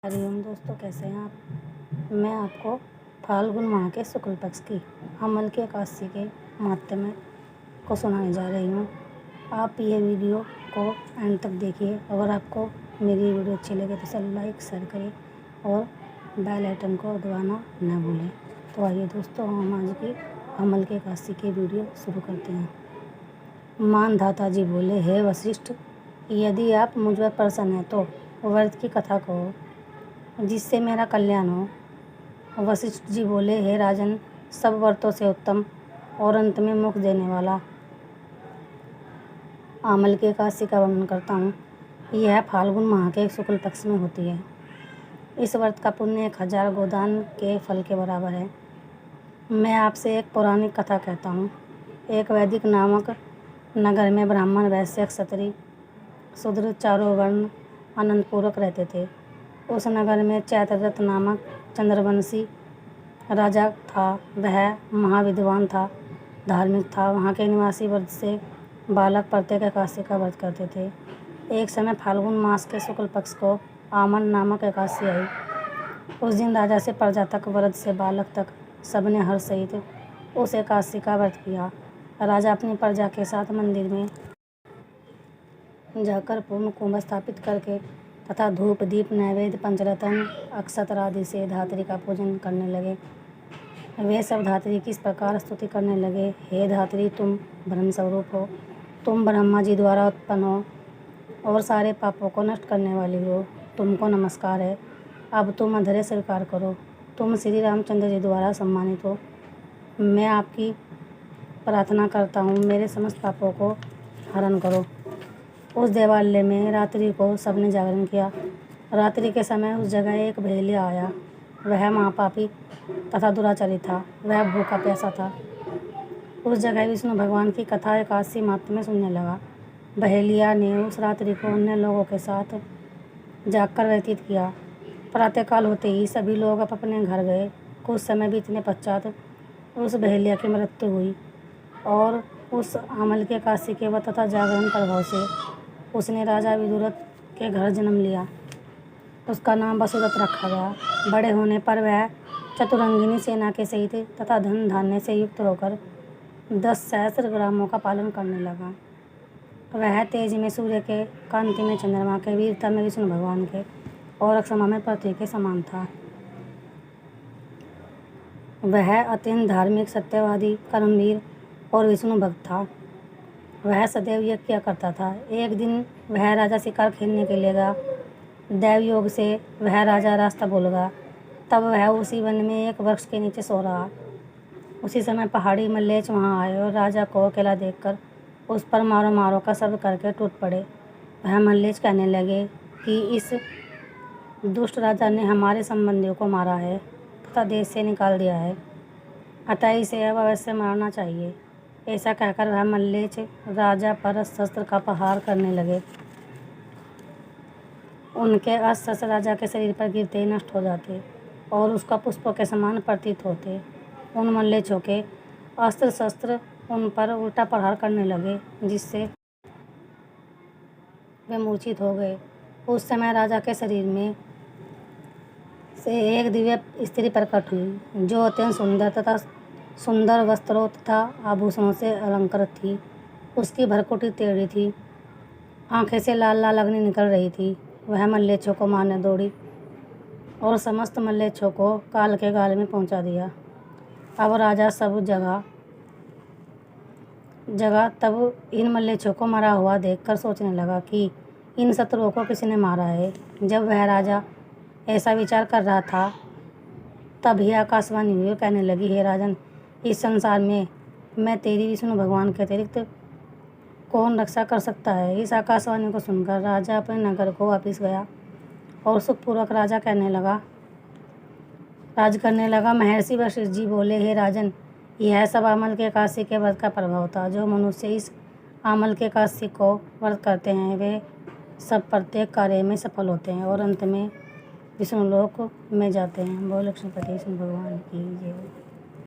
हरिओम दोस्तों, कैसे हैं आप। मैं आपको फाल्गुन माह के शुक्ल पक्ष की अमल की एकादशी के महात्म्य को सुनाने जा रही हूँ। आप ये वीडियो को एंड तक देखिए। अगर आपको मेरी वीडियो अच्छी लगे तो इसे लाइक शेयर करें और बेल आइकन को दबाना न भूलें। तो आइए दोस्तों, हम आज की अमल की एकादशी की वीडियो शुरू करते हैं। मानधाता जी बोले, हे वशिष्ठ, यदि आप मुझ पर प्रसन्न हैं तो व्रत की कथा कहो जिससे मेरा कल्याण हो। वशिष्ठ जी बोले, हे राजन, सब व्रतों से उत्तम और अंत में मुख देने वाला अमल की एकादशी का वर्णन करता हूँ। यह फाल्गुन माह के शुक्ल पक्ष में होती है। इस व्रत का पुण्य 1000 गोदान के फल के बराबर है। मैं आपसे एक पौराणिक कथा कहता हूँ। एक वैदिक नामक नगर में ब्राह्मण, वैश्य, क्षत्रिय, शूद्र चारों वर्ण आनंदपूर्वक रहते थे। उस नगर में चैत्ररथ नामक चंद्रवंशी राजा था। वह महाविद्वान था, धार्मिक था। वहाँ के निवासी व्रत से बालक प्रत्येक एकादशी का व्रत करते थे। एक समय फाल्गुन मास के शुक्ल पक्ष को आमन नामक एकादशी आई। उस दिन राजा से प्रजा तक, वृद्ध से बालक तक सबने हर्ष सहित उस एकादशी का व्रत किया। राजा अपनी प्रजा के साथ मंदिर में जाकर पूर्ण कुंभ स्थापित करके तथा धूप, दीप, नैवेद्य, पंचरत्न, अक्षत आदि से धात्री का पूजन करने लगे। वे सब धात्री की इस प्रकार स्तुति करने लगे, हे धात्री, तुम ब्रह्म स्वरूप हो, तुम ब्रह्मा जी द्वारा उत्पन्न हो और सारे पापों को नष्ट करने वाली हो। तुमको नमस्कार है। अब तुम अधरे स्वीकार करो। तुम श्री रामचंद्र जी द्वारा सम्मानित हो। मैं आपकी प्रार्थना करता हूँ, मेरे समस्त पापों को हरण करो। उस देवालय में रात्रि को सबने जागरण किया। रात्रि के समय उस जगह एक बहेलिया आया। वह महापापी तथा दुराचारी था। वह भूखा प्यासा था। उस जगह विष्णु भगवान की कथा एकादशी महात्म्य में सुनने लगा। बहेलिया ने उस रात्रि को अन्य लोगों के साथ जागकर व्यतीत किया। प्रातःकाल होते ही सभी लोग अपने घर गए। कुछ समय बीतने पश्चात उस बहेलिया की मृत्यु हुई और उस अमल के एकादशी के व्रत तथा जागरण प्रभाव से उसने राजा विदुरथ के घर जन्म लिया। उसका नाम वसुदत्त रखा गया। बड़े होने पर वह चतुरंगिनी सेना के सहित तथा धन धान्य से युक्त होकर 10 सहस्त्र ग्रामों का पालन करने लगा। वह तेज में सूर्य के, कांति में चंद्रमा के, वीरता में विष्णु भगवान के और अक्षमा में पृथ्वी के समान था। वह अत्यंत धार्मिक, सत्यवादी, कर्मवीर और विष्णु भक्त था। वह सदैव यज्ञ किया करता था। एक दिन वह राजा शिकार खेलने के लिए गया। दैव योग से वह राजा रास्ता भूल गया। तब वह उसी वन में एक वृक्ष के नीचे सो रहा। उसी समय पहाड़ी मल्लेच वहाँ आए और राजा को अकेला देखकर उस पर मारो मारो का शब्द करके टूट पड़े। वह मल्लेच कहने लगे कि इस दुष्ट राजा ने हमारे संबंधियों को मारा है तथा देश से निकाल दिया है, अतः इसे अब अवश्य मारना चाहिए। ऐसा कहकर वह मल्लेच राजा पर शस्त्र का प्रहार करने लगे। उनके अस्त्र राजा के शरीर पर गिरते ही नष्ट हो जाते और उसका पुष्पों के समान प्रतीत होते। उन मल्लेचों के अस्त्र शस्त्र उन पर उल्टा प्रहार करने लगे, जिससे वे मूर्छित हो गए। उस समय राजा के शरीर में से एक दिव्य स्त्री प्रकट हुई, जो अत्यंत सुंदर वस्त्रों तथा आभूषणों से अलंकृत थी। उसकी भरकुटी टेढ़ी थी, आंखें से लाल लाल अग्नि निकल रही थी। वह मल्लेच्छों को मारने दौड़ी और समस्त मल्लेच्छों को काल के गाल में पहुंचा दिया। अब राजा सब जगह तब इन मल्लेच्छों को मरा हुआ देखकर सोचने लगा कि इन शत्रुओं को किसने मारा है। जब वह राजा ऐसा विचार कर रहा था, तभी आकाशवाणी हुई और कहने लगी, हे राजन, इस संसार में मैं तेरी विष्णु भगवान के अतिरिक्त कौन रक्षा कर सकता है। इस आकाशवाणी को सुनकर राजा अपने नगर को वापिस गया और सुखपूर्वक राज करने लगा। महर्षि वशिष्ठ जी बोले, हे राजन, यह सब अमल के एकादशी के व्रत का प्रभाव था। जो मनुष्य इस अमल के एकादशी को व्रत करते हैं, वे सब प्रत्येक कार्य में सफल होते हैं और अंत में विष्णु लोक में जाते हैं। बोल लक्ष्मीपति विष्णु भगवान की जय।